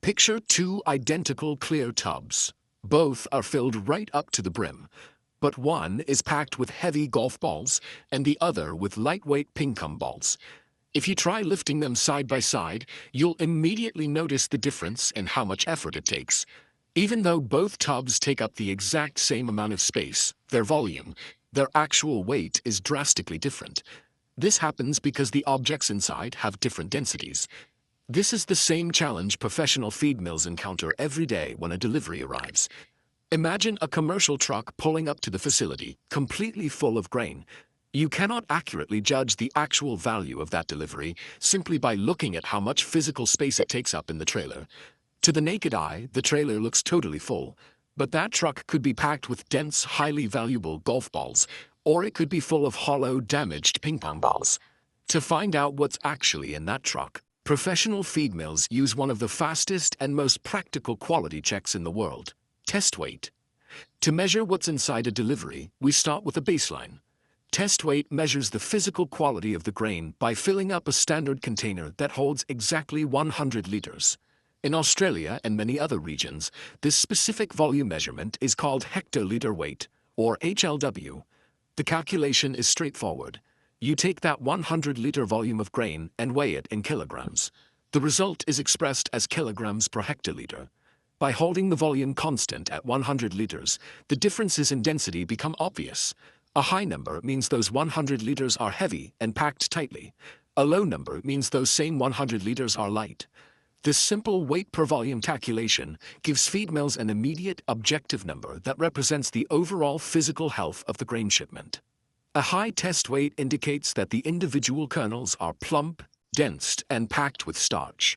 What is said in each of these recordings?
Picture two identical clear tubs. Both are filled right up to the brim, but one is packed with heavy golf balls and the other with lightweight ping-pong balls. If you try lifting them side by side, you'll immediately notice the difference in how much effort it takes. Even though both tubs take up the exact same amount of space, their volume, their actual weight is drastically different. This happens because the objects inside have different densities. This is the same challenge professional feed mills encounter every day when a delivery arrives. Imagine a commercial truck pulling up to the facility, completely full of grain. You cannot accurately judge the actual value of that delivery simply by looking at how much physical space it takes up in the trailer. To the naked eye, the trailer looks totally full, but that truck could be packed with dense, highly valuable golf balls, or it could be full of hollow, damaged ping-pong balls. To find out what's actually in that truck, professional feed mills use one of the fastest and most practical quality checks in the world: test weight. To measure what's inside a delivery, we start with a baseline. Test weight measures the physical quality of the grain by filling up a standard container that holds exactly 100 liters. In Australia and many other regions, this specific volume measurement is called hectolitre weight, or HLW. The calculation is straightforward. You take that 100-liter volume of grain and weigh it in kilograms. The result is expressed as kilograms per hectoliter. By holding the volume constant at 100 liters, the differences in density become obvious. A high number means those 100 liters are heavy and packed tightly. A low number means those same 100 liters are light. This simple weight per volume calculation gives feed mills an immediate, objective number that represents the overall physical health of the grain shipment. A high test weight indicates that the individual kernels are plump, dense, and packed with starch.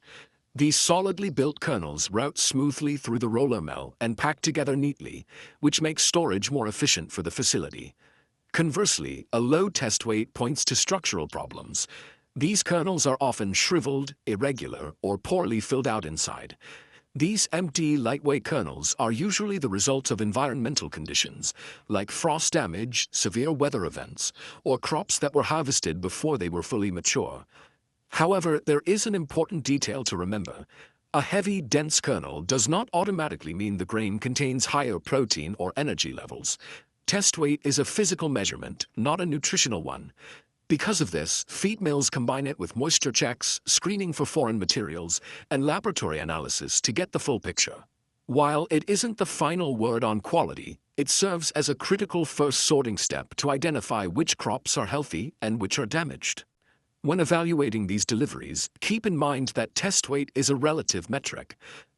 These solidly built kernels route smoothly through the roller mill and pack together neatly, which makes storage more efficient for the facility. Conversely, a low test weight points to structural problems. These kernels are often shriveled, irregular, or poorly filled out inside. These empty, lightweight kernels are usually the result of environmental conditions, like frost damage, severe weather events, or crops that were harvested before they were fully mature. However, there is an important detail to remember. A heavy, dense kernel does not automatically mean the grain contains higher protein or energy levels. Test weight is a physical measurement, not a nutritional one. Because of this, feed mills combine it with moisture checks, screening for foreign materials, and laboratory analysis to get the full picture. While it isn't the final word on quality, it serves as a critical first sorting step to identify which crops are healthy and which are damaged. When evaluating these deliveries, keep in mind that test weight is a relative metric.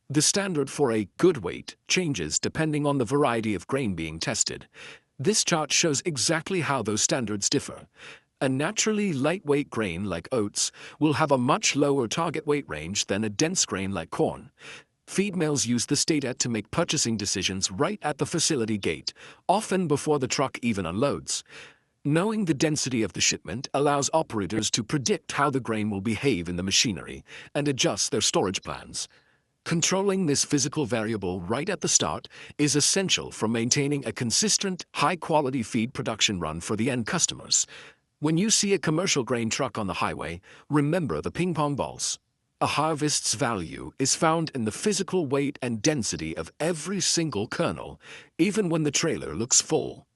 The standard for a good weight changes depending on the variety of grain being tested. This chart shows exactly how those standards differ. A naturally lightweight grain like oats will have a much lower target weight range than a dense grain like corn. Feed mills use this data to make purchasing decisions right at the facility gate, often before the truck even unloads. Knowing the density of the shipment allows operators to predict how the grain will behave in the machinery and adjust their storage plans. Controlling this physical variable right at the start is essential for maintaining a consistent, high-quality feed production run for the end customers. When you see a commercial grain truck on the highway, remember the ping-pong balls. A harvest's value is found in the physical weight and density of every single kernel, even when the trailer looks full.